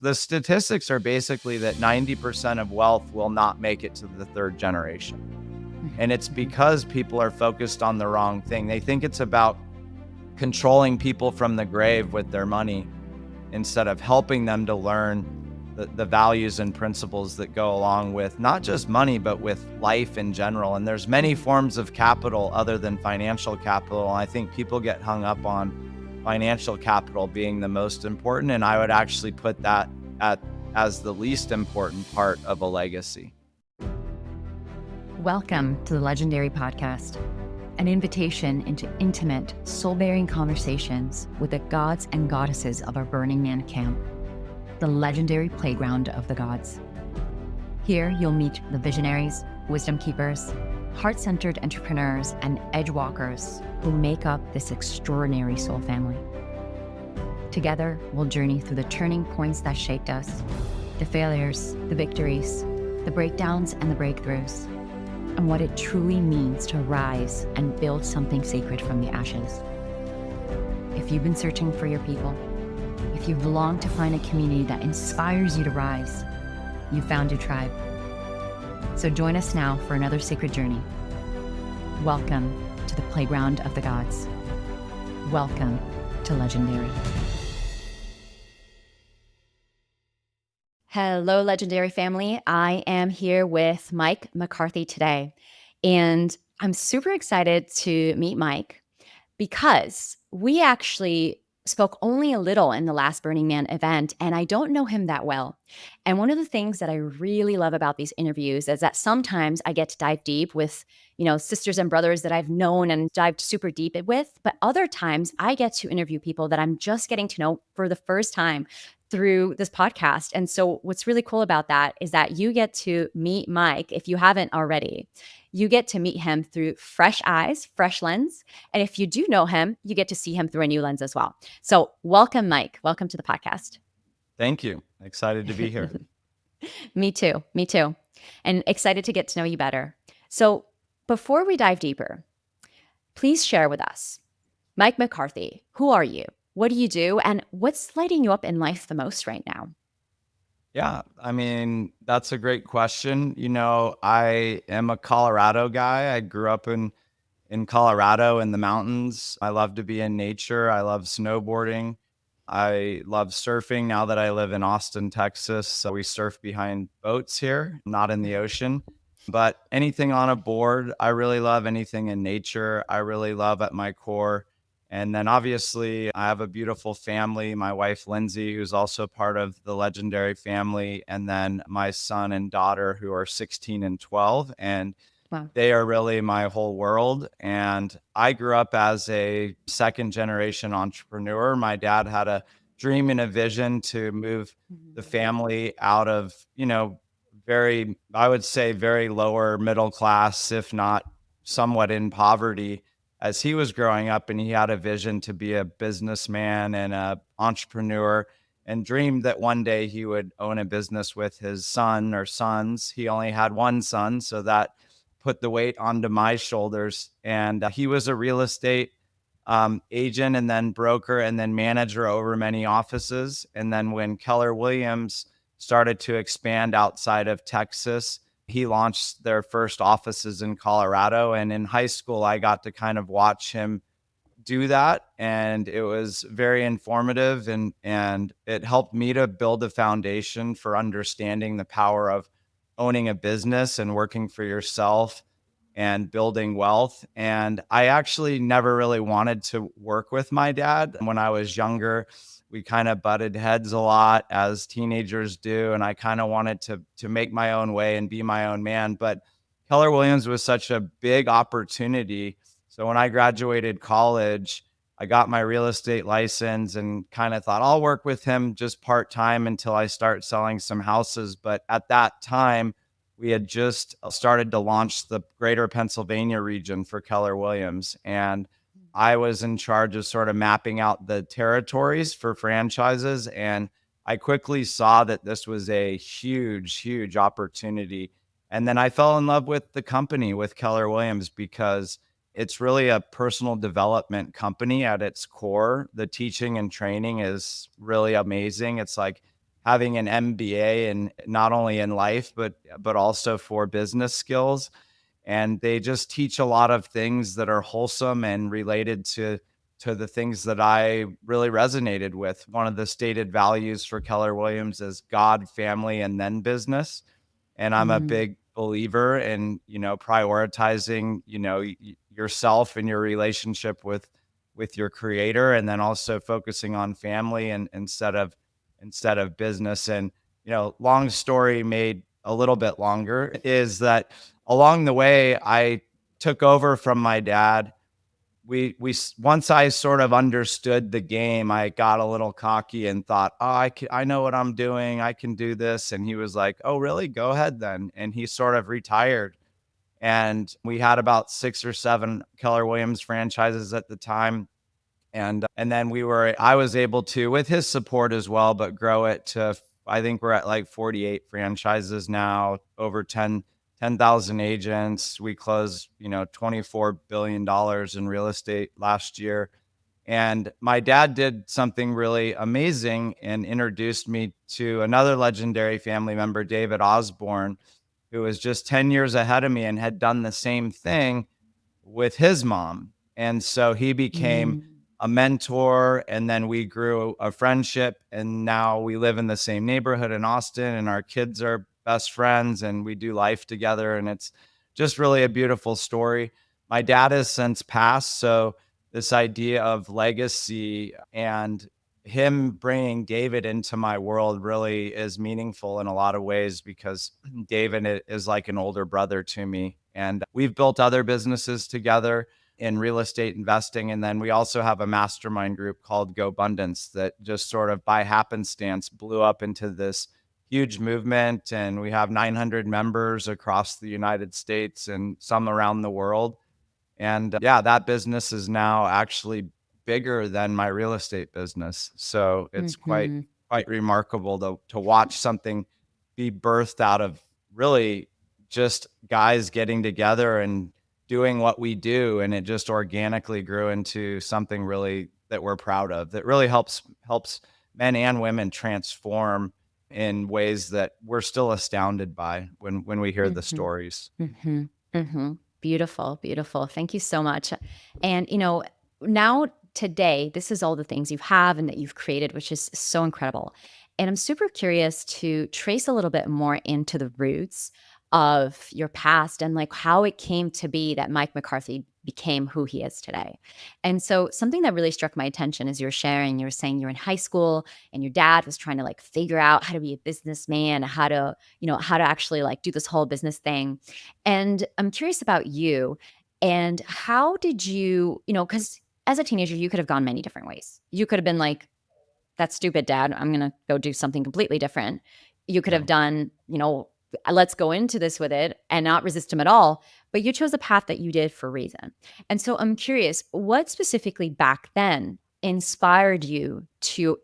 The statistics are basically that 90% of wealth will not make it to the third generation. And it's because people are focused on the wrong thing. They think it's about controlling people from the grave with their money instead of helping them to learn the values and principles that go along with not just money, but with life in general. And there's many forms of capital other than financial capital. And I think people get hung up on financial capital being the most important. And I would actually put that as the least important part of a legacy. Welcome to the Legendary Podcast, an invitation into intimate, soul-bearing conversations with the gods and goddesses of our Burning Man camp, the legendary playground of the gods. Here you'll meet the visionaries, wisdom keepers, heart-centered entrepreneurs, and edge walkers who make up this extraordinary soul family. Together, we'll journey through the turning points that shaped us, the failures, the victories, the breakdowns, and the breakthroughs, and what it truly means to rise and build something sacred from the ashes. If you've been searching for your people, if you've longed to find a community that inspires you to rise, you found your tribe. So join us now for another sacred journey. Welcome to the playground of the gods. Welcome to Legendary. Hello, Legendary family. I am here with Mike McCarthy today, and I'm super excited to meet Mike because we actually spoke only a little in the last Burning Man event, and I don't know him that well. And one of the things that I really love about these interviews is that sometimes I get to dive deep with, sisters and brothers that I've known and dived super deep with, but other times I get to interview people that I'm just getting to know for the first time through this podcast. And so what's really cool about that is that you get to meet Mike, if you haven't already. You get to meet him through fresh eyes, fresh lens. And if you do know him, you get to see him through a new lens as well. So welcome, Mike. Welcome to the podcast. Thank you. Excited to be here. Me too. Me too. And excited to get to know you better. So before we dive deeper, please share with us, Mike McCarthy, who are you? What do you do? And what's lighting you up in life the most right now? Yeah, I mean, that's a great question. I am a Colorado guy. I grew up in Colorado in the mountains. I love to be in nature. I love snowboarding. I love surfing now that I live in Austin, Texas. So we surf behind boats here, not in the ocean. But anything on a board, I really love anything in nature. I really love at my core. And then obviously, I have a beautiful family, my wife, Lindsay, who's also part of the Legendary family, and then my son and daughter, who are 16 and 12. And Wow. they are really my whole world. And I grew up as a second generation entrepreneur. My dad had a dream and a vision to move the family out of, I would say, very lower middle class, if not somewhat in poverty as he was growing up. And he had a vision to be a businessman and a entrepreneur and dreamed that one day he would own a business with his son or sons. He only had one son, so that put the weight onto my shoulders. And he was a real estate agent and then broker and then manager over many offices. And then when Keller Williams started to expand outside of Texas, he launched their first offices in Colorado. And in high school, I got to kind of watch him do that. And it was very informative, and it helped me to build a foundation for understanding the power of owning a business and working for yourself and building wealth. And I actually never really wanted to work with my dad. When I was younger, we kind of butted heads a lot as teenagers do. And I kind of wanted to make my own way and be my own man. But Keller Williams was such a big opportunity. So when I graduated college, I got my real estate license and kind of thought I'll work with him just part-time until I start selling some houses. But at that time, we had just started to launch the greater Pennsylvania region for Keller Williams. And I was in charge of sort of mapping out the territories for franchises. And I quickly saw that this was a huge, huge opportunity. And then I fell in love with the company, with Keller Williams, because it's really a personal development company at its core. The teaching and training is really amazing. It's like having an MBA, and not only in life, but also for business skills. And they just teach a lot of things that are wholesome and related to the things that I really resonated with. One of the stated values for Keller Williams is God, family, and then business. And I'm a Mm, big believer in, prioritizing, yourself and your relationship with your creator, and then also focusing on family and instead of business. And, long story made a little bit longer is that along the way I took over from my dad. Once I sort of understood the game, I got a little cocky and thought, "Oh, I know what I'm doing. I can do this." And he was like, "Oh, really? Go ahead then." And he sort of retired. And we had about 6 or 7 Keller Williams franchises at the time. And then I was able to, with his support as well, but grow it to, I think we're at like 48 franchises now, over 10,000 agents. We closed, $24 billion in real estate last year. And my dad did something really amazing and introduced me to another legendary family member, David Osborne, who was just 10 years ahead of me and had done the same thing with his mom. And so he became mm, a mentor, and then we grew a friendship, and now we live in the same neighborhood in Austin, and our kids are best friends, and we do life together, and it's just really a beautiful story. My dad has since passed, so this idea of legacy and him bringing David into my world really is meaningful in a lot of ways, because David is like an older brother to me. And we've built other businesses together in real estate investing. And then we also have a mastermind group called GoBundance that just sort of by happenstance blew up into this huge movement. And we have 900 members across the United States and some around the world. And yeah, that business is now actually bigger than my real estate business. So it's quite mhm, quite remarkable to watch something be birthed out of really just guys getting together and doing what we do, and it just organically grew into something really that we're proud of, that really helps men and women transform in ways that we're still astounded by when we hear the mhm, stories. mhm, mhm. Beautiful, beautiful. Thank you so much. And, now today, this is all the things you have and that you've created, which is so incredible. And I'm super curious to trace a little bit more into the roots of your past and like how it came to be that Mike McCarthy became who he is today. And so something that really struck my attention as you were sharing, you were saying you're in high school and your dad was trying to like figure out how to be a businessman, how to actually like do this whole business thing. And I'm curious about you and how did because as a teenager, you could have gone many different ways. You could have been like, that's stupid, dad. I'm going to go do something completely different. You could Yeah. have done, let's go into this with it and not resist him at all. But you chose a path that you did for a reason. And so I'm curious, what specifically back then inspired you to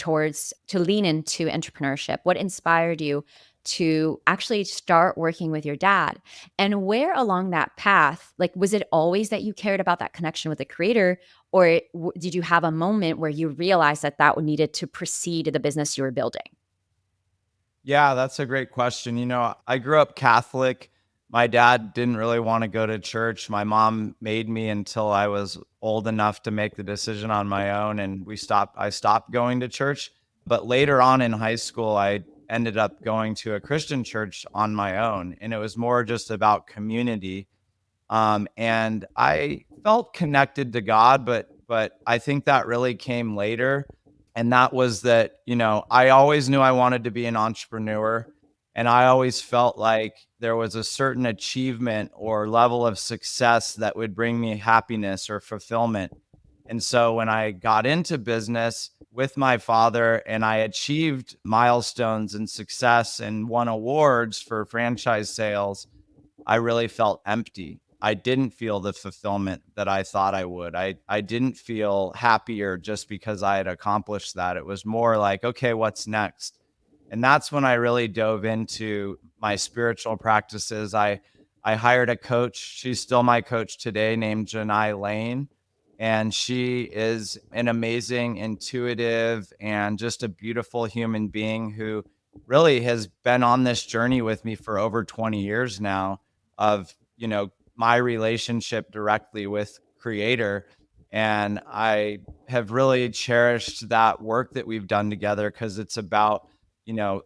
lean into entrepreneurship? What inspired you to actually start working with your dad? And where along that path, like, was it always that you cared about that connection with the creator? Or did you have a moment where you realized that that needed to precede the business you were building? Yeah, that's a great question. I grew up Catholic. My dad didn't really want to go to church. My mom made me until I was old enough to make the decision on my own, and I stopped going to church. But later on in high school, I ended up going to a Christian church on my own, and it was more just about community. And I felt connected to God, but I think that really came later. And that was that, I always knew I wanted to be an entrepreneur. And I always felt like there was a certain achievement or level of success that would bring me happiness or fulfillment. And so when I got into business with my father and I achieved milestones and success and won awards for franchise sales, I really felt empty. I didn't feel the fulfillment that I thought I would. I didn't feel happier just because I had accomplished that. It was more like, okay, what's next? And that's when I really dove into my spiritual practices. I hired a coach. She's still my coach today, named Janai Lane. And she is an amazing, intuitive, and just a beautiful human being who really has been on this journey with me for over 20 years now of, my relationship directly with creator. And I have really cherished that work that we've done together because it's about,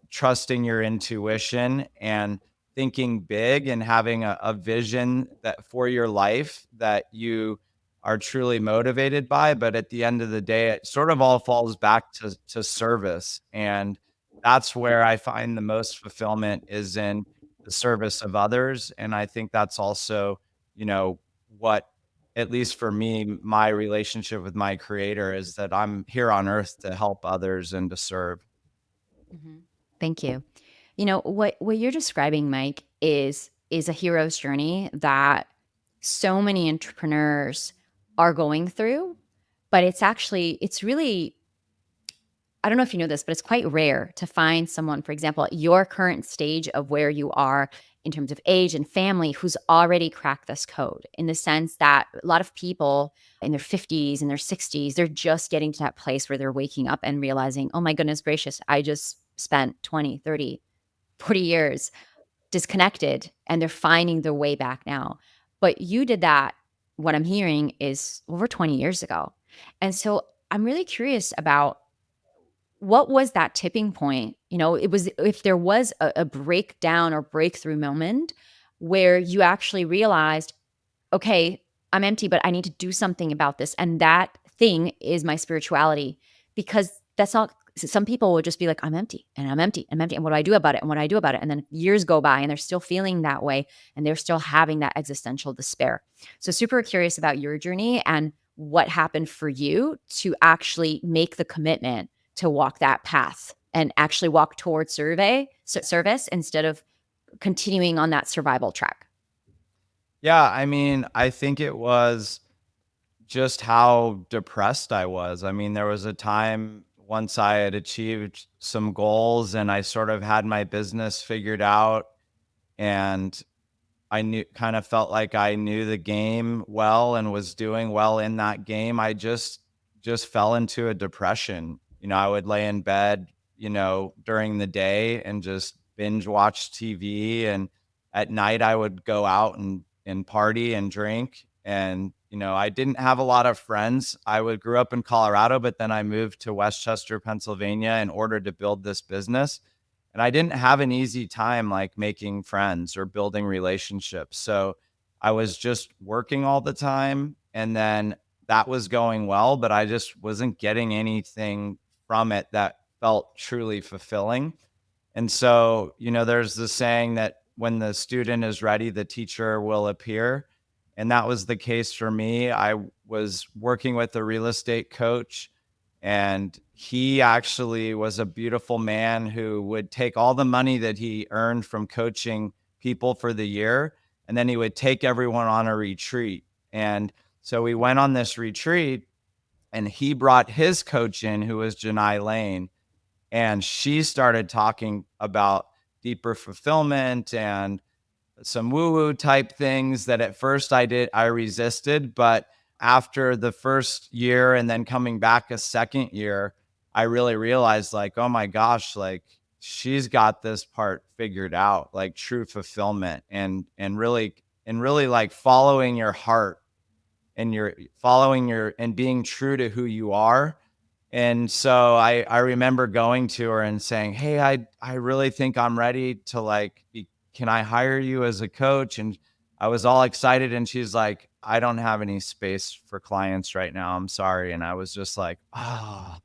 trusting your intuition and thinking big and having a vision that for your life that you are truly motivated by. But at the end of the day, it sort of all falls back to service. And that's where I find the most fulfillment is in the service of others. And I think that's also, what, at least for me, my relationship with my creator is that I'm here on earth to help others and to serve. Mhm. Thank you. What you're describing, Mike, is a hero's journey that so many entrepreneurs are going through, but it's really, I don't know if you know this, but it's quite rare to find someone, for example, at your current stage of where you are in terms of age and family, who's already cracked this code, in the sense that a lot of people in their 50s and their 60s, they're just getting to that place where they're waking up and realizing, oh my goodness gracious, I just spent 20, 30, 40 years disconnected, and they're finding their way back now. But you did that, what I'm hearing, is over 20 years ago. And so I'm really curious about, what was that tipping point? It was, if there was a breakdown or breakthrough moment where you actually realized, okay, I'm empty, but I need to do something about this. And that thing is my spirituality. Because that's not, some people will just be like, I'm empty and I'm empty and I'm empty. And what do I do about it? And what do I do about it? And then years go by and they're still feeling that way and they're still having that existential despair. So, super curious about your journey and what happened for you to actually make the commitment to walk that path and actually walk towards service instead of continuing on that survival track. Yeah. I mean, I think it was just how depressed I was. I mean, there was a time once I had achieved some goals and I sort of had my business figured out and I knew kind of felt like I knew the game well and was doing well in that game. I just fell into a depression. I would lay in bed, during the day and just binge watch TV, and at night I would go out and party and drink. And I didn't have a lot of friends. I would grew up in Colorado, but then I moved to Westchester, Pennsylvania in order to build this business, and I didn't have an easy time like making friends or building relationships. So I was just working all the time, and then that was going well, but I just wasn't getting anything from it that felt truly fulfilling. And so, there's the saying that when the student is ready, the teacher will appear. And that was the case for me. I was working with a real estate coach, and he actually was a beautiful man who would take all the money that he earned from coaching people for the year, and then he would take everyone on a retreat. And so we went on this retreat, and he brought his coach in, who was Janai Lane, and she started talking about deeper fulfillment and some woo woo type things that at first I resisted, but after the first year and then coming back a second year, I really realized like, oh my gosh, like she's got this part figured out, like true fulfillment and really like following your heart and you're following your and being true to who you are. And so I remember going to her and saying, "Hey, I really think I'm ready to like be, can I hire you as a coach?" And I was all excited and she's like, "I don't have any space for clients right now. I'm sorry." And I was just like, "Ah."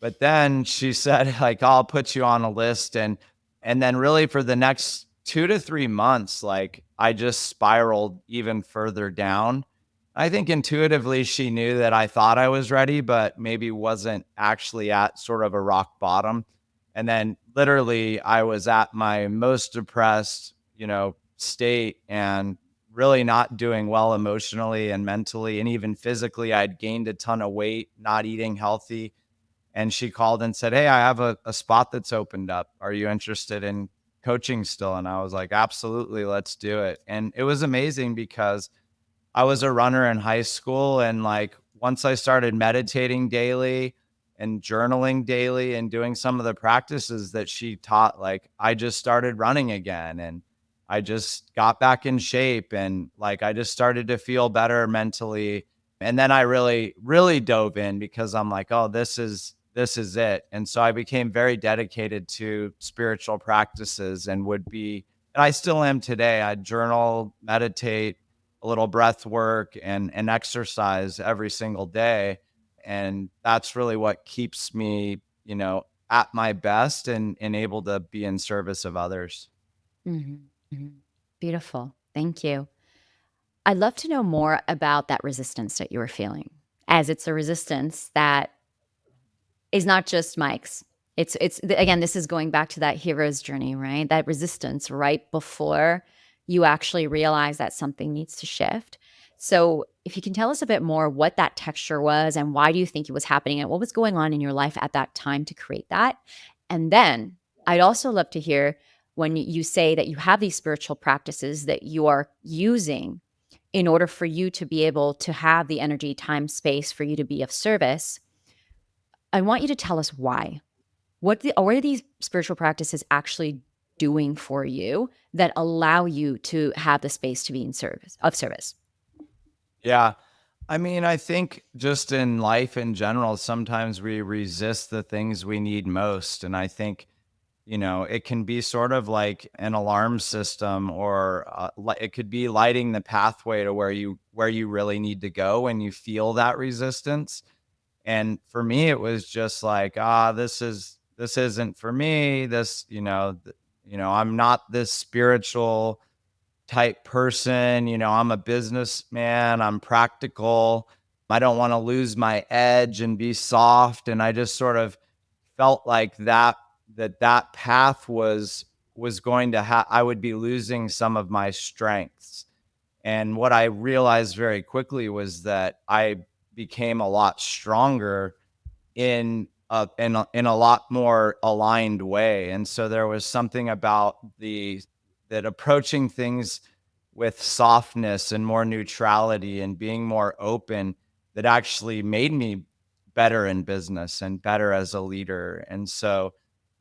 But then she said, like, "I'll put you on a list." And then really for the next 2 to 3 months, like, I just spiraled even further down. I think intuitively she knew that I thought I was ready, but maybe wasn't actually at sort of a rock bottom. And then literally I was at my most depressed, state and really not doing well emotionally and mentally and even physically. I'd gained a ton of weight, not eating healthy, and she called and said, "Hey, I have a spot that's opened up. Are you interested in coaching still?" And I was like, "Absolutely, let's do it." And it was amazing because I was a runner in high school. And like once I started meditating daily and journaling daily and doing some of the practices that she taught, like I just started running again, and I just got back in shape, and like I just started to feel better mentally. And then I really, really dove in because I'm like, oh, this is it. And so I became very dedicated to spiritual practices and and I still am today. I journal, meditate, a little breath work, and exercise every single day. And that's really what keeps me, at my best and able to be in service of others. Mhm, mhm. Beautiful. Thank you. I'd love to know more about that resistance that you were feeling, as it's a resistance that is not just Mike's. Again, this is going back to that hero's journey, right? That resistance right before you actually realize that something needs to shift. So, if you can tell us a bit more what that texture was and why do you think it was happening and what was going on in your life at that time to create that? And then I'd also love to hear when you say that you have these spiritual practices that you are using in order for you to be able to have the energy, time, space for you to be of service. I want you to tell us why. What are these spiritual practices actually doing for you that allow you to have the space to be in service of service? Yeah. I mean, I think just in life in general, sometimes we resist the things we need most. And I think, it can be sort of like an alarm system, or it could be lighting the pathway to where you really need to go when you feel that resistance. And for me, it was just like, this isn't for me. I'm not this spiritual type person. I'm a businessman, I'm practical. I don't want to lose my edge and be soft. And I just sort of felt like that path was going to I would be losing some of my strengths. And what I realized very quickly was that I became a lot stronger in a lot more aligned way. And so there was something about the that approaching things with softness and more neutrality and being more open that actually made me better in business and better as a leader. And so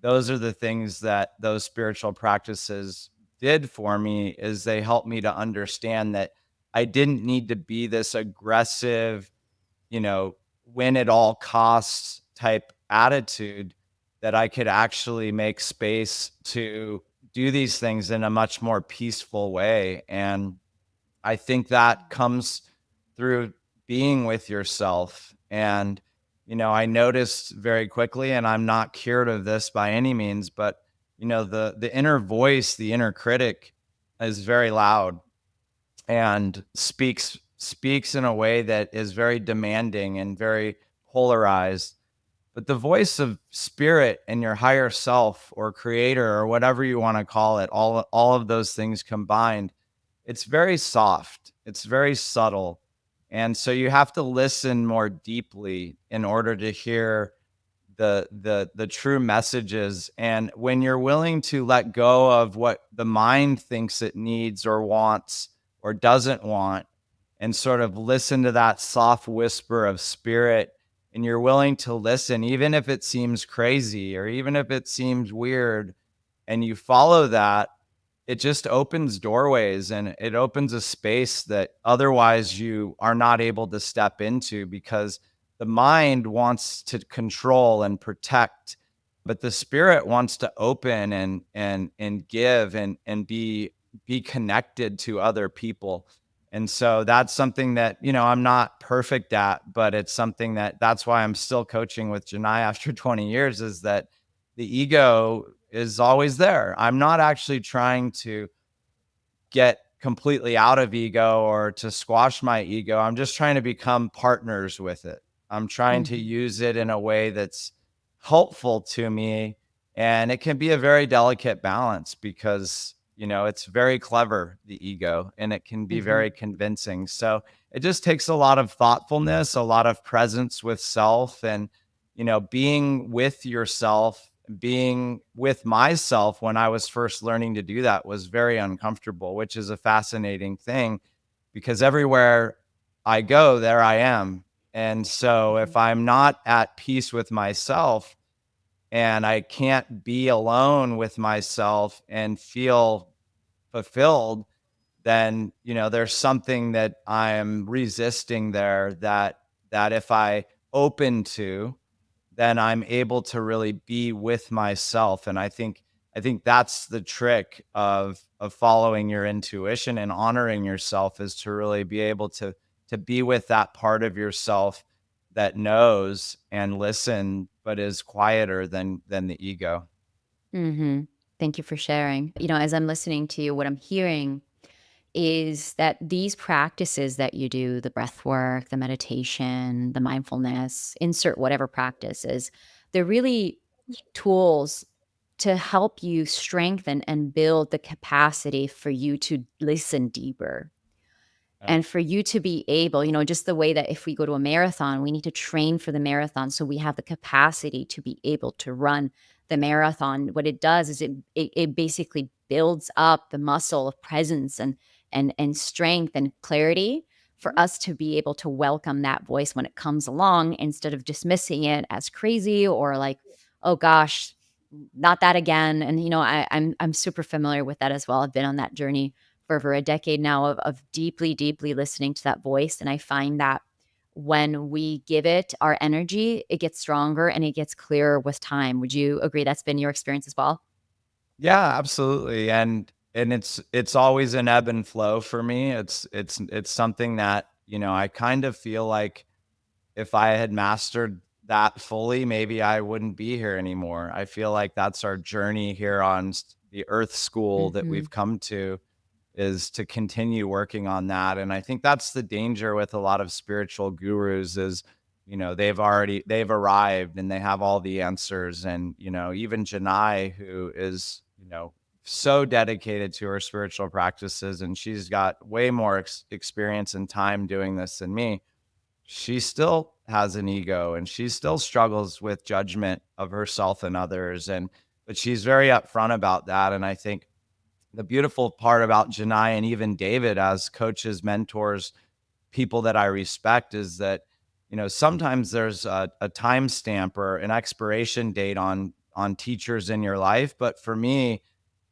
those are the things that those spiritual practices did for me, is they helped me to understand that I didn't need to be this aggressive, you know, win at all costs type attitude, that I could actually make space to do these things in a much more peaceful way. And I think that comes through being with yourself. And, I noticed very quickly, and I'm not cured of this by any means, but, the inner voice, the inner critic is very loud and speaks in a way that is very demanding and very polarized. But the voice of spirit and your higher self or creator or whatever you want to call it, all of those things combined, it's very soft, it's very subtle. And so you have to listen more deeply in order to hear the true messages. And when you're willing to let go of what the mind thinks it needs or wants or doesn't want, and sort of listen to that soft whisper of spirit, and you're willing to listen even if it seems crazy or even if it seems weird, and you follow that, it just opens doorways and it opens a space that otherwise you are not able to step into, because the mind wants to control and protect, but the spirit wants to open and give and be connected to other people. And so that's something that, I'm not perfect at, but it's something that's why I'm still coaching with Janai after 20 years, is that the ego is always there. I'm not actually trying to get completely out of ego or to squash my ego. I'm just trying to become partners with it. I'm trying to Mhm, use it in a way that's helpful to me. And it can be a very delicate balance because, it's very clever, the ego, and it can be mhm, very convincing. So it just takes a lot of thoughtfulness, a lot of presence with self, and, being with yourself, being with myself when I was first learning to do that was very uncomfortable, which is a fascinating thing because everywhere I go, there I am. And so if I'm not at peace with myself and I can't be alone with myself and feel fulfilled, then, there's something that I am resisting there that if I open to, then I'm able to really be with myself. And I think that's the trick of following your intuition and honoring yourself, is to really be able to be with that part of yourself that knows and listen, but is quieter than the ego. Hmm. Thank you for sharing. As I'm listening to you, what I'm hearing is that these practices that you do, the breath work, the meditation, the mindfulness, insert whatever practices, they're really tools to help you strengthen and build the capacity for you to listen deeper. Yeah. And for you to be able, just the way that if we go to a marathon, we need to train for the marathon so we have the capacity to be able to run the marathon. What it does is it basically builds up the muscle of presence and strength and clarity for us to be able to welcome that voice when it comes along instead of dismissing it as crazy or like, oh gosh, not that again. And I'm super familiar with that as well. I've been on that journey for over a decade now of deeply, deeply listening to that voice. And I find that when we give it our energy, it gets stronger and it gets clearer with time. Would you agree that's been your experience as well? Yeah, absolutely. And it's always an ebb and flow for me. It's something that, I kind of feel like if I had mastered that fully, maybe I wouldn't be here anymore. I feel like that's our journey here on the earth school that Hmm. we've come to, is to continue working on that. And I think that's the danger with a lot of spiritual gurus is, they've arrived and they have all the answers. And, even Janai, who is, so dedicated to her spiritual practices, and she's got way more experience and time doing this than me, she still has an ego and she still struggles with judgment of herself and others. But she's very upfront about that. And I think the beautiful part about Janai and even David as coaches, mentors, people that I respect, is that, sometimes there's a timestamp or an expiration date on teachers in your life. But for me,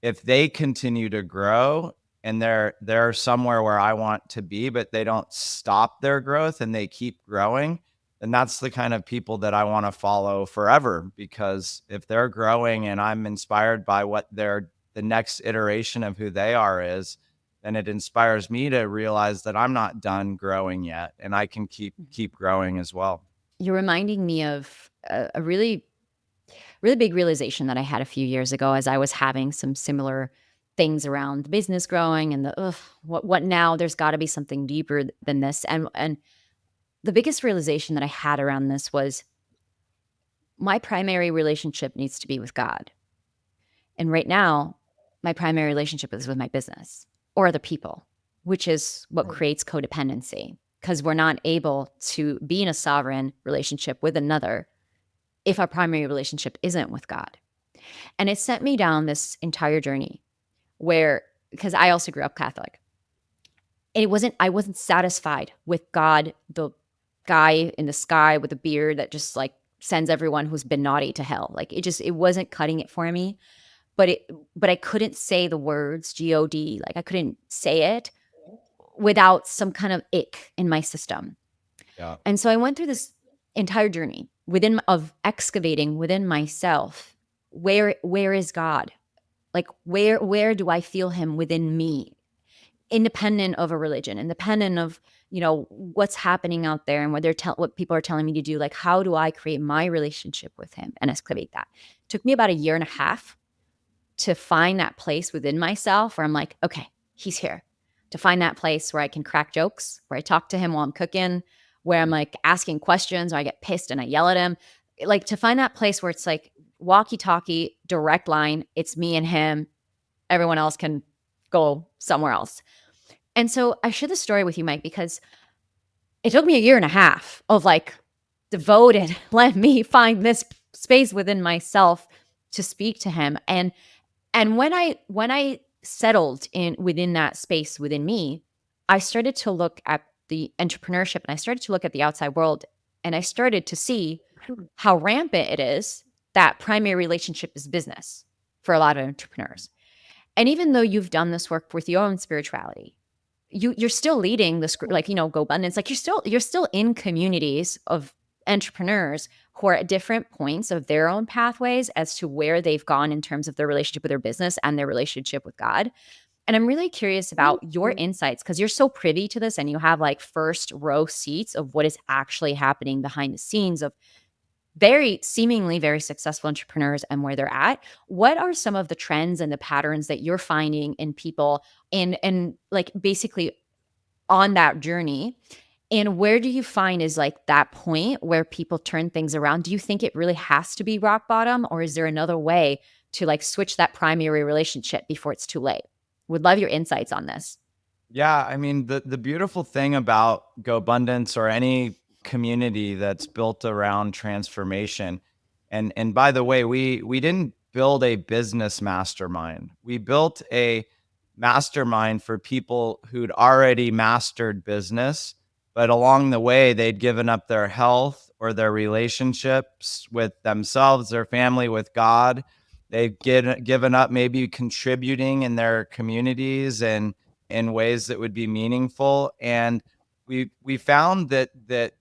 if they continue to grow and they're somewhere where I want to be, but they don't stop their growth and they keep growing, then that's the kind of people that I want to follow forever. Because if they're growing and I'm inspired by what the next iteration of who they are is, then it inspires me to realize that I'm not done growing yet and I can keep growing as well. You're reminding me of a really, really big realization that I had a few years ago as I was having some similar things around the business growing and the ugh, what now? There's got to be something deeper than this. And the biggest realization that I had around this was my primary relationship needs to be with God. And right now, my primary relationship is with my business or other people, which is what creates codependency because we're not able to be in a sovereign relationship with another if our primary relationship isn't with God. And it sent me down this entire journey where, because I also grew up Catholic, and I wasn't satisfied with God, the guy in the sky with a beard that just like sends everyone who's been naughty to hell. Like it wasn't cutting it for me. But I couldn't say the words God, like I couldn't say it without some kind of ick in my system. Yeah. And so I went through this entire journey of excavating within myself. Where is God? Like where do I feel him within me? Independent of a religion, independent of, what's happening out there and what people are telling me to do. Like, how do I create my relationship with him and excavate that? It took me about a year and a half to find that place within myself where I'm like, okay, he's here. To find that place where I can crack jokes, where I talk to him while I'm cooking, where I'm like asking questions, or I get pissed and I yell at him. Like to find that place where it's like walkie talkie, direct line, it's me and him. Everyone else can go somewhere else. And so I share this story with you, Mike, because it took me a year and a half of like devoted, let me find this space within myself to speak to him. And when I settled in within that space within me, I started to look at the entrepreneurship and I started to look at the outside world And I started to see how rampant it is that primary relationship is business for a lot of entrepreneurs. And even though you've done this work with your own spirituality, you're still leading this group, like, Go Abundance. Like you're still in communities of entrepreneurs who are at different points of their own pathways as to where they've gone in terms of their relationship with their business and their relationship with God. And I'm really curious about your insights because you're so privy to this and you have like first row seats of what is actually happening behind the scenes of seemingly very successful entrepreneurs and where they're at. What are some of the trends and the patterns that you're finding in people and like basically on that journey? And where do you find is like that point where people turn things around? Do you think it really has to be rock bottom, or is there another way to like switch that primary relationship before it's too late? Would love your insights on this. Yeah, I mean, the beautiful thing about GoBundance or any community that's built around transformation, and by the way, we didn't build a business mastermind. We built a mastermind for people who'd already mastered business, but along the way they'd given up their health or their relationships with themselves, their family, with God. They've given up maybe contributing in their communities and in ways that would be meaningful. And we found that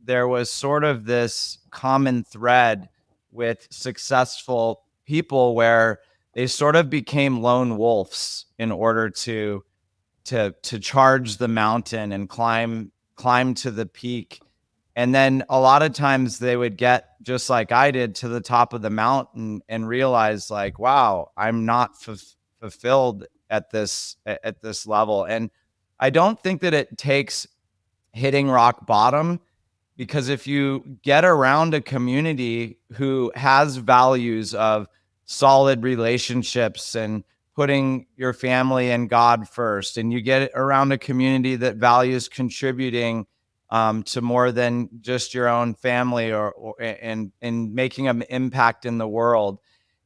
there was sort of this common thread with successful people where they sort of became lone wolves in order to charge the mountain and climb to the peak. And then a lot of times they would get, just like I did, to the top of the mountain and realize like, wow, I'm not fulfilled at this level. And I don't think that it takes hitting rock bottom, because if you get around a community who has values of solid relationships and putting your family and God first, and you get around a community that values contributing to more than just your own family, and making an impact in the world,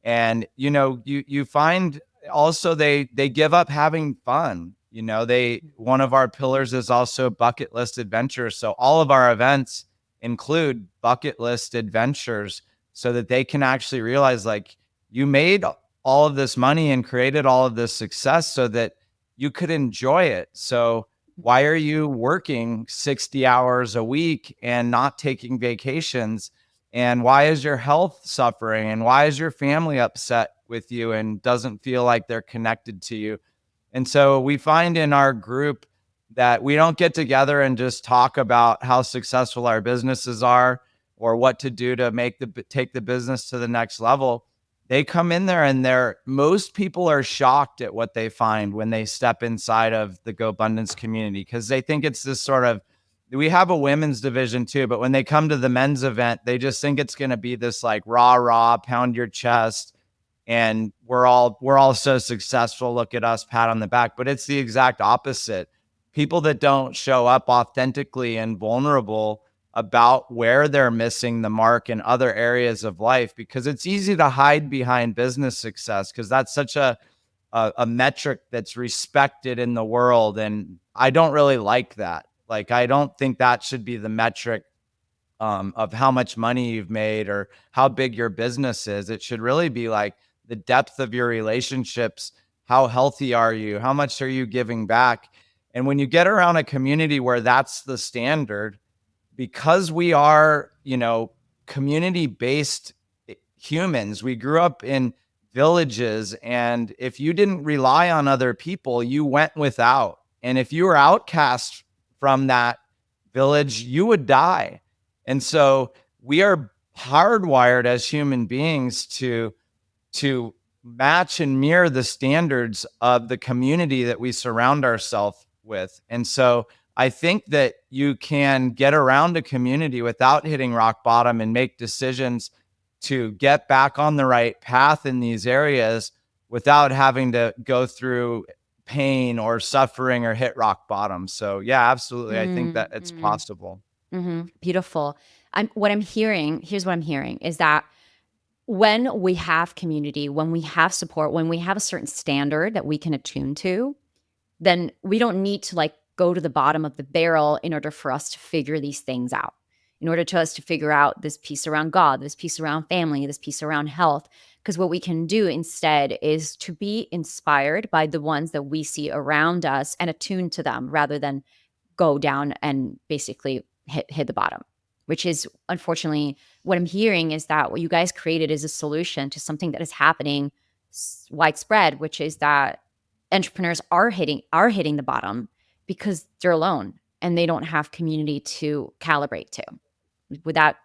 and you find also they give up having fun. They one of our pillars is also bucket list adventures. So all of our events include bucket list adventures so that they can actually realize like you made all of this money and created all of this success so that you could enjoy it. So why are you working 60 hours a week and not taking vacations? And why is your health suffering? And why is your family upset with you and doesn't feel like they're connected to you? And so we find in our group that we don't get together and just talk about how successful our businesses are or what to do to take the business to the next level. They come in there and most people are shocked at what they find when they step inside of the GoBundance community, because they think it's this sort of, we have a women's division too, but when they come to the men's event, they just think it's going to be this like rah, pound your chest, and we're all so successful, look at us, pat on the back. But it's the exact opposite. People that don't show up authentically and vulnerable about where they're missing the mark in other areas of life, because it's easy to hide behind business success because that's such a metric that's respected in the world, and I don't really like that. Like, I don't think that should be the metric of how much money you've made or how big your business is. It should really be like the depth of your relationships. How healthy are you? How much are you giving back? And when you get around a community where that's the standard, because we are, community based humans, we grew up in villages. And if you didn't rely on other people, you went without. And if you were outcast from that village, you would die. And so we are hardwired as human beings to match and mirror the standards of the community that we surround ourselves with. And so I think that you can get around a community without hitting rock bottom and make decisions to get back on the right path in these areas without having to go through pain or suffering or hit rock bottom. So yeah, absolutely. I think that it's Mm-hmm. possible. Beautiful. Here's what I'm hearing is that when we have community, when we have support, when we have a certain standard that we can attune to, then we don't need to like go to the bottom of the barrel in order for us to figure these things out. in order to us to figure out this piece around God, this piece around family, this piece around health. Because what we can do instead is to be inspired by the ones that we see around us and attune to them rather than go down and basically hit the bottom, which is unfortunately what I'm hearing is that what you guys created is a solution to something that is happening widespread, which is that entrepreneurs are hitting the bottom because they're alone and they don't have community to calibrate to. Would that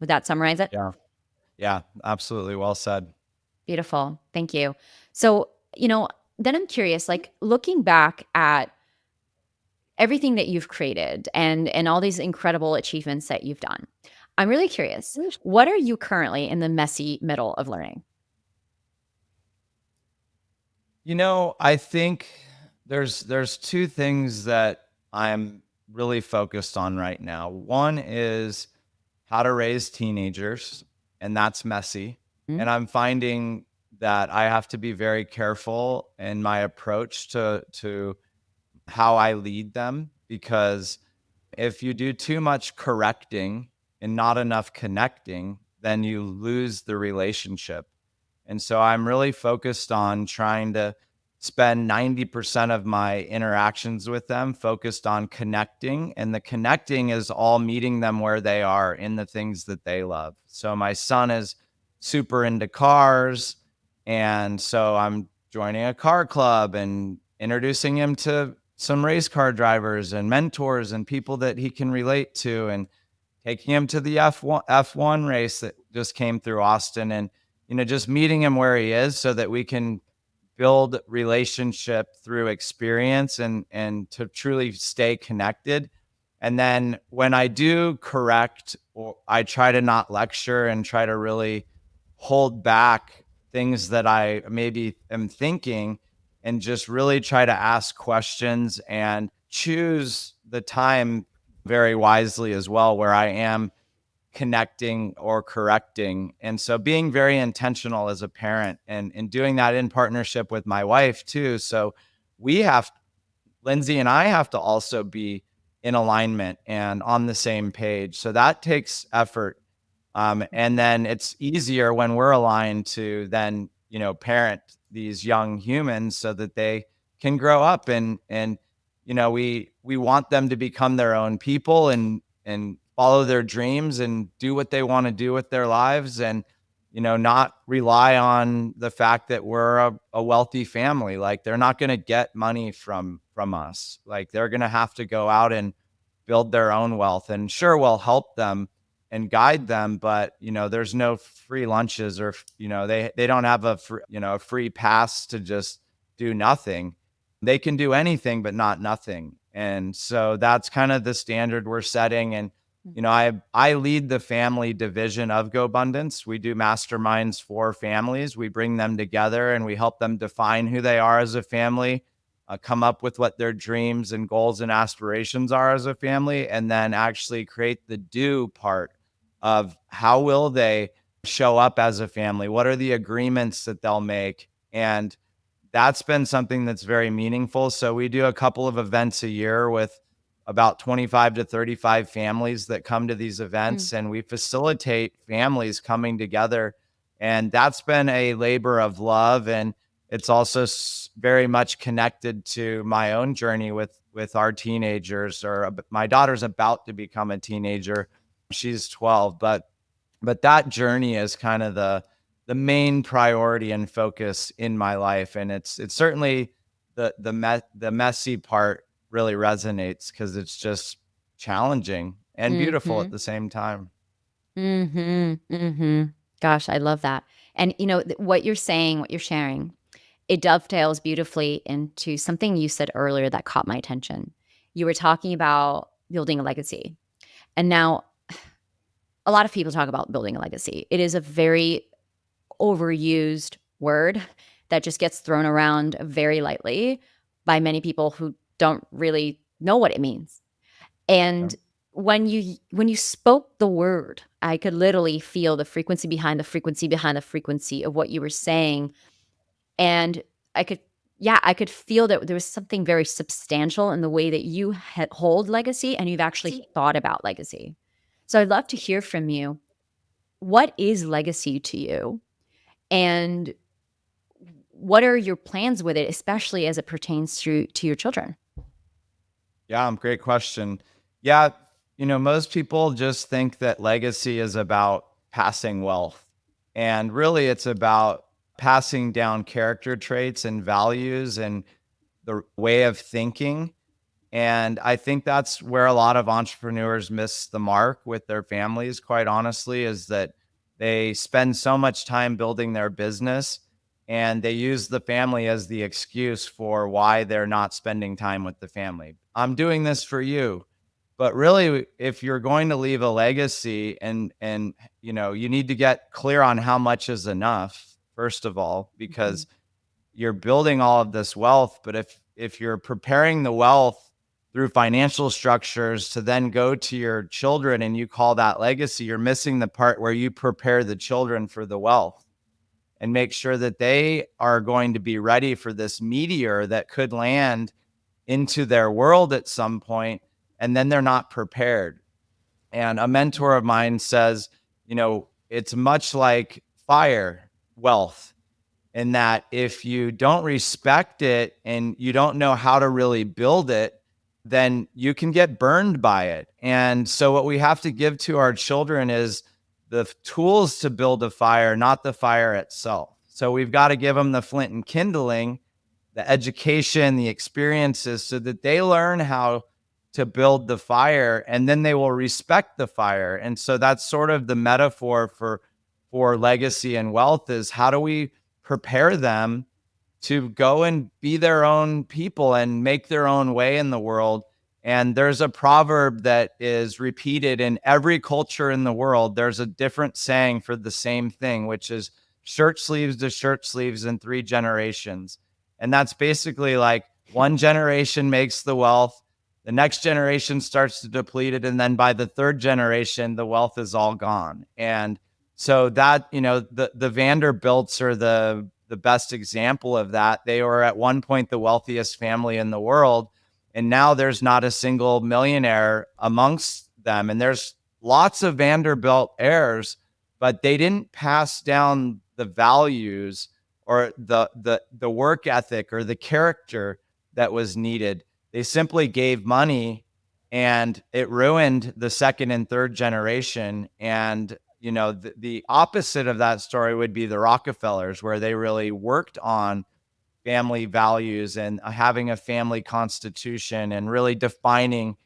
would that summarize it? Yeah. Yeah. Absolutely. Well said. Beautiful. Thank you. So, then I'm curious, like looking back at everything that you've created and all these incredible achievements that you've done. I'm really curious, what are you currently in the messy middle of learning? I think there's two things that I'm really focused on right now. One is how to raise teenagers, and that's messy. Mm, And I'm finding that I have to be very careful in my approach to how I lead them, because if you do too much correcting and not enough connecting, then you lose the relationship. And so I'm really focused on trying to spend 90% of my interactions with them focused on connecting. And the connecting is all meeting them where they are in the things that they love. So my son is super into cars. And so I'm joining a car club and introducing him to some race car drivers and mentors and people that he can relate to, and taking him to the F1 race that just came through Austin, and just meeting him where he is so that we can build relationship through experience and to truly stay connected. And then when I do correct, or I try to not lecture and try to really hold back things that I maybe am thinking, and just really try to ask questions and choose the time very wisely as well, where I am connecting or correcting. And so being very intentional as a parent, and doing that in partnership with my wife too. So we have Lindsay and I have to also be in alignment and on the same page. So that takes effort. And then it's easier when we're aligned to then, parent these young humans so that they can grow up, and we want them to become their own people, and follow their dreams and do what they want to do with their lives, and not rely on the fact that we're a wealthy family. Like, they're not going to get money from us. Like, they're going to have to go out and build their own wealth, and sure, we'll help them and guide them, but there's no free lunches, or they don't have a free pass to just do nothing. They can do anything but not nothing. And so that's kind of the standard we're setting. And I lead the family division of GoBundance. We do masterminds for families. We bring them together and we help them define who they are as a family, come up with what their dreams and goals and aspirations are as a family, and then actually create the do part of how will they show up as a family? What are the agreements that they'll make? And that's been something that's very meaningful. So we do a couple of events a year with about 25 to 35 families that come to these mm, events, and we facilitate families coming together. And that's been a labor of love. And it's also very much connected to my own journey with our teenagers, or my daughter's about to become a teenager. She's 12, but that journey is kind of the main priority and focus in my life. And it's certainly the messy part really resonates, because it's just challenging and beautiful at mhm, the same time. mhm, mhm. Gosh, I love that. And what you're saying, what you're sharing, it dovetails beautifully into something you said earlier that caught my attention. You were talking about building a legacy. And now a lot of people talk about building a legacy. It is a very overused word that just gets thrown around very lightly by many people who don't really know what it means. Yeah. And when you spoke the word, I could literally feel the frequency behind the frequency behind the frequency of what you were saying. And I could, yeah, I could feel that there was something very substantial in the way that you hold legacy and you've actually thought about legacy. So I'd love to hear from you. What is legacy to you? And what are your plans with it, especially as it pertains to your children? Yeah, great question. Yeah, most people just think that legacy is about passing wealth. And really, it's about passing down character traits and values and the way of thinking. And I think that's where a lot of entrepreneurs miss the mark with their families, quite honestly, is that they spend so much time building their business and they use the family as the excuse for why they're not spending time with the family. I'm doing this for you. But really, if you're going to leave a legacy and you need to get clear on how much is enough, first of all, Mhm. because you're building all of this wealth, but if you're preparing the wealth through financial structures to then go to your children and you call that legacy, you're missing the part where you prepare the children for the wealth and make sure that they are going to be ready for this meteor that could land into their world at some point, and then they're not prepared. And a mentor of mine says, it's much like fire wealth, in that if you don't respect it and you don't know how to really build it, then you can get burned by it. And so, what we have to give to our children is the tools to build a fire, not the fire itself. So, we've got to give them the flint and kindling, the education, the experiences, so that they learn how to build the fire and then they will respect the fire. And so that's sort of the metaphor for legacy and wealth, is how do we prepare them to go and be their own people and make their own way in the world. And there's a proverb that is repeated in every culture in the world. There's a different saying for the same thing, which is shirt sleeves to shirt sleeves in 3 generations. And that's basically like one generation makes the wealth, the next generation starts to deplete it. And then by the third generation, the wealth is all gone. And so that, the Vanderbilts are the best example of that. They were at one point the wealthiest family in the world, and now there's not a single millionaire amongst them. And there's lots of Vanderbilt heirs, but they didn't pass down the values or the work ethic or the character that was needed. They simply gave money and it ruined the second and third generation. And the opposite of that story would be the Rockefellers, where they really worked on family values and having a family constitution and really defining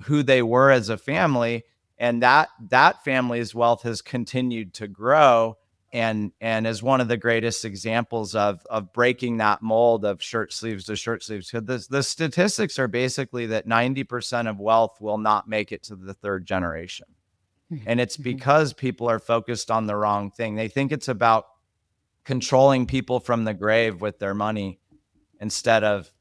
who they were as a family. And that family's wealth has continued to grow and is one of the greatest examples of breaking that mold of shirt sleeves to shirt sleeves. Because the statistics are basically that 90% of wealth will not make it to the third generation. And it's Mhm. because people are focused on the wrong thing. They think it's about controlling people from the grave with their money instead of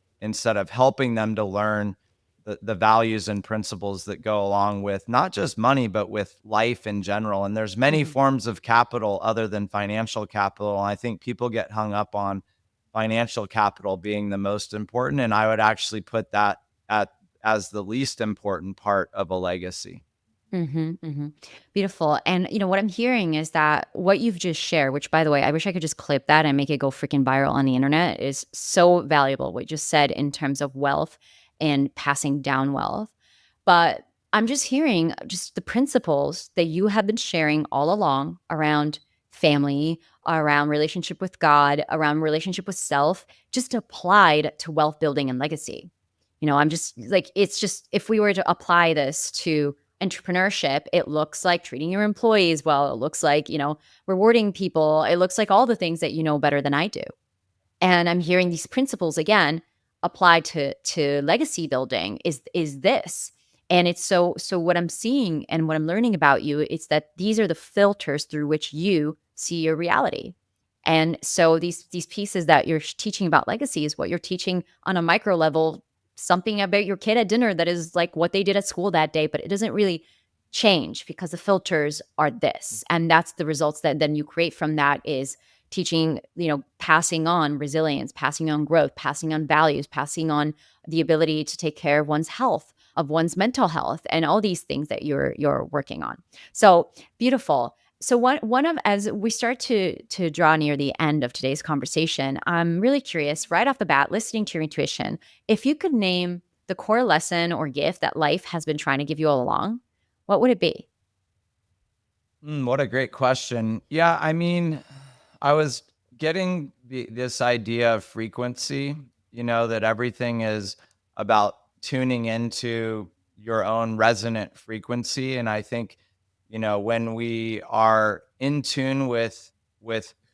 helping them to learn the values and principles that go along with not just money, but with life in general. And there's many Mhm. forms of capital other than financial capital. And I think people get hung up on financial capital being the most important. And I would actually put that at as the least important part of a legacy. Mhm, mhm. Beautiful, and, what I'm hearing is that what you've just shared, which, by the way, I wish I could just clip that and make it go freaking viral on the internet, is so valuable, what you just said in terms of wealth and passing down wealth. But I'm just hearing just the principles that you have been sharing all along around family, around relationship with God, around relationship with self, just applied to wealth building and legacy. I'm just like, it's just, if we were to apply this to entrepreneurship, it looks like treating your employees well. It looks like, rewarding people. It looks like all the things that you know better than I do. And I'm hearing these principles again applied to legacy building is this. And it's so what I'm seeing and what I'm learning about you is that these are the filters through which you see your reality. And so these pieces that you're teaching about legacy is what you're teaching on a micro level, something about your kid at dinner that is like what they did at school that day, but it doesn't really change because the filters are this. And that's the results that then you create from that is teaching, passing on resilience, passing on growth, passing on values, passing on the ability to take care of one's health, of one's mental health and all these things that you're working on. So beautiful. So one of as we start to draw near the end of today's conversation, I'm really curious right off the bat, listening to your intuition, if you could name the core lesson or gift that life has been trying to give you all along, what would it be? What a great question. Yeah, I mean, I was getting this idea of frequency, that everything is about tuning into your own resonant frequency. And I think, when we are in tune with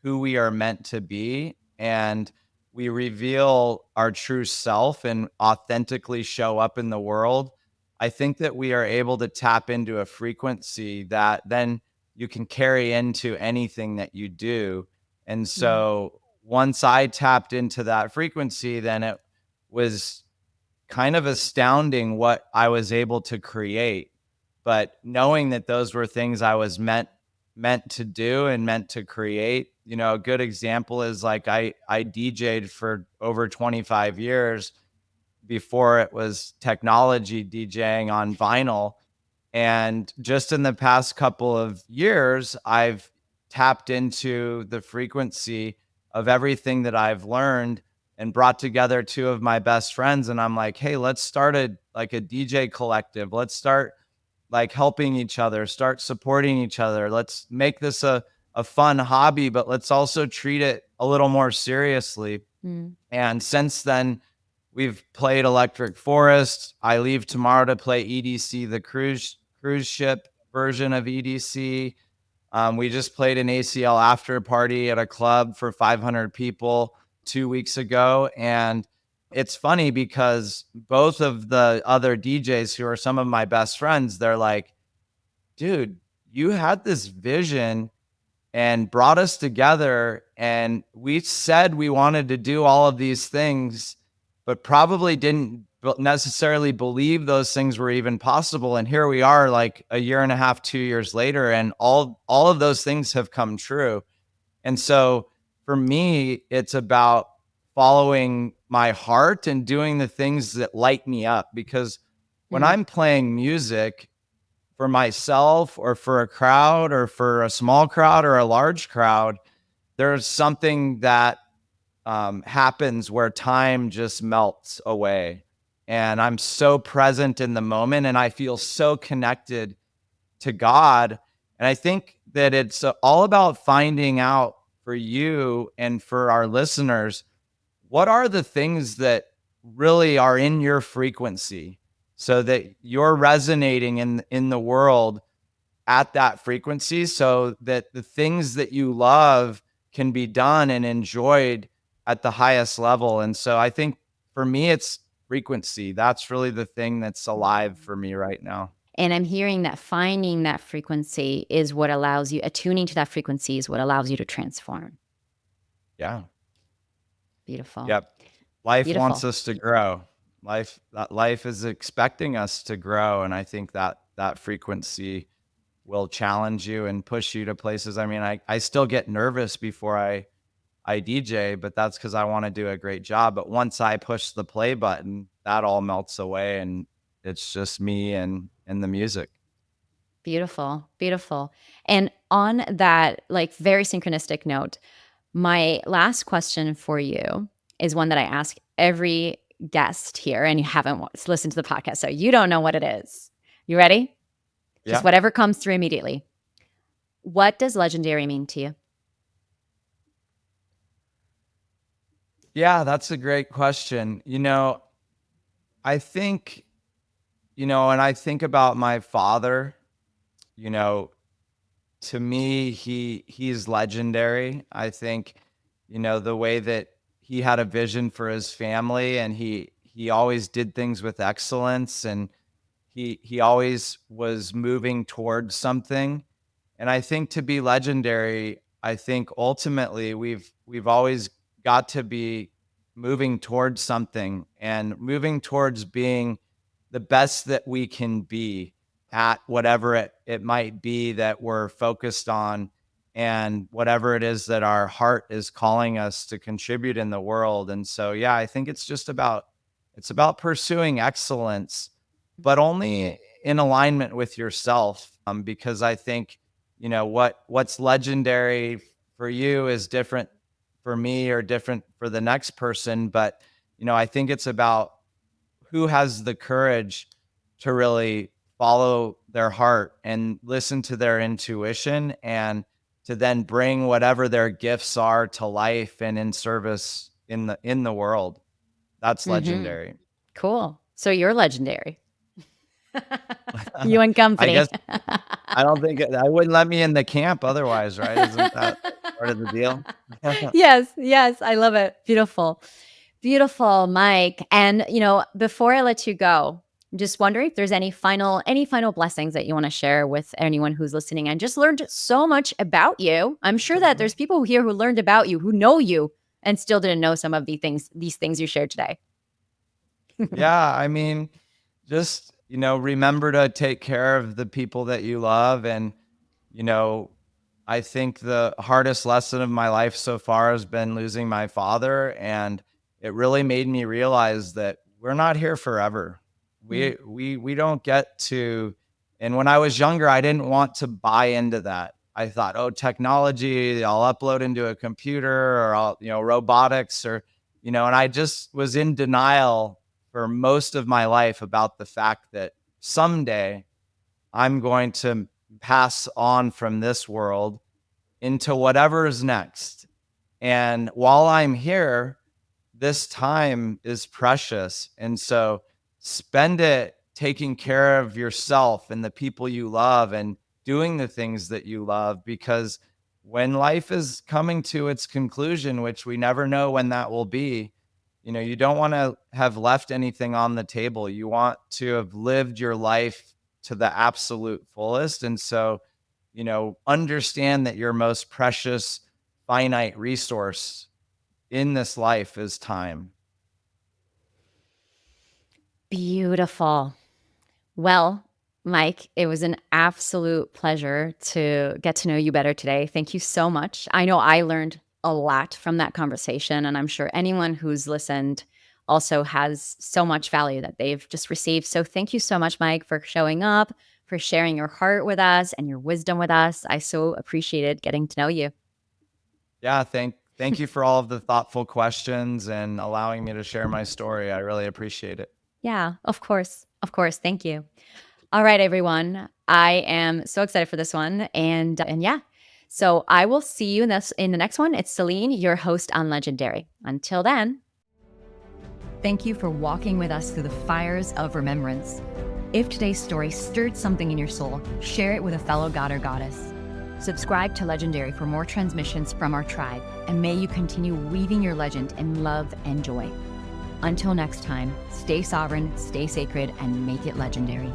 who we are meant to be, and we reveal our true self and authentically show up in the world, I think that we are able to tap into a frequency that then you can carry into anything that you do. And Mm, so once I tapped into that frequency, then it was kind of astounding what I was able to create. But knowing that those were things I was meant to do and meant to create, a good example is like I DJ'd for over 25 years before it was technology DJing on vinyl. And just in the past couple of years, I've tapped into the frequency of everything that I've learned and brought together two of my best friends. And I'm like, hey, let's start a DJ collective. Let's start like helping each other, start supporting each other. Let's make this a fun hobby, but let's also treat it a little more seriously. mm, And since then, we've played Electric Forest. I leave tomorrow to play EDC, the cruise ship version of EDC. We just played an ACL after party at a club for 500 people 2 weeks ago. And it's funny because both of the other DJs who are some of my best friends, they're like, dude, you had this vision and brought us together. And we said we wanted to do all of these things, but probably didn't necessarily believe those things were even possible. And here we are, like a year and a half, 2 years later, and all of those things have come true. And so for me, it's about following my heart and doing the things that light me up. Because when mm, I'm playing music, for myself or for a crowd or for a small crowd or a large crowd, there's something that happens where time just melts away. And I'm so present in the moment and I feel so connected to God. And I think that it's all about finding out for you and for our listeners, what are the things that really are in your frequency so that you're resonating in the world at that frequency so that the things that you love can be done and enjoyed at the highest level. And so I think for me, it's frequency. That's really the thing that's alive mm. for me right now. And I'm hearing that finding that frequency is what allows you, attuning to that frequency is what allows you to transform. Yeah. Beautiful. Yep. Life wants Beautiful. us to grow. Life is expecting us to grow. And I think that that frequency will challenge you and push you to places. I mean, I still get nervous before I DJ, but that's because I want to do a great job. But once I push the play button, that all melts away and it's just me and the music. Beautiful. Beautiful. And on that, like, very synchronistic note, my last question for you is one that I ask every guest here, and you haven't listened to the podcast, so you don't know what it is. You ready? Just Yeah. whatever comes through immediately. What does legendary mean to you? Yeah, that's a great question. I think, and I think about my father, you know, to me, he's legendary. I think, the way that he had a vision for his family and he always did things with excellence and he always was moving towards something. And I think to be legendary, I think ultimately we've always got to be moving towards something and moving towards being the best that we can be at whatever it might be that we're focused on and whatever it is that our heart is calling us to contribute in the world. And so yeah, I think it's about pursuing excellence but only in alignment with yourself. Because I think, what's legendary for you is different for me or different for the next person. But, I think it's about who has the courage to really follow their heart and listen to their intuition, and to then bring whatever their gifts are to life and in service in the world. That's Mm-hmm. legendary. Cool. So you're legendary. You and I company. guess I don't think I wouldn't let me in the camp otherwise, right? Isn't that part of the deal? Yes, yes, I love it. Beautiful. Beautiful, Mike. And, before I let you go, I'm just wondering if there's any final blessings that you want to share with anyone who's listening and just learned so much about you. I'm sure that there's people here who learned about you, who know you and still didn't know some of these things you shared today. Yeah, I mean, just, remember to take care of the people that you love. And, you know, I think the hardest lesson of my life so far has been losing my father, and it really made me realize that we're not here forever. Mm. We don't get to. And when I was younger, I didn't want to buy into that. I thought, oh, technology, I'll upload into a computer, or I'll, robotics, or, and I just was in denial for most of my life about the fact that someday I'm going to pass on from this world into whatever is next. And while I'm here, this time is precious. And so spend it taking care of yourself and the people you love and doing the things that you love, because when life is coming to its conclusion, which we never know when that will be, you don't want to have left anything on the table. You want to have lived your life to the absolute fullest. And so, understand that your most precious finite resource in this life is time. Beautiful. Well, Mike, it was an absolute pleasure to get to know you better today. Thank you so much. I know I learned a lot from that conversation, and I'm sure anyone who's listened also has so much value that they've just received. So thank you so much, Mike, for showing up, for sharing your heart with us and your wisdom with us. I so appreciated getting to know you. Yeah, thank you for all of the thoughtful questions and allowing me to share my story. I really appreciate it. Yeah, of course. Of course. Thank you. All right, everyone. I am so excited for this one. And yeah. So I will see you in the next one. It's Celine, your host on Legendary. Until then. Thank you for walking with us through the fires of remembrance. If today's story stirred something in your soul, share it with a fellow god or goddess. Subscribe to Legendary for more transmissions from our tribe, and may you continue weaving your legend in love and joy. Until next time, stay sovereign, stay sacred, and make it legendary.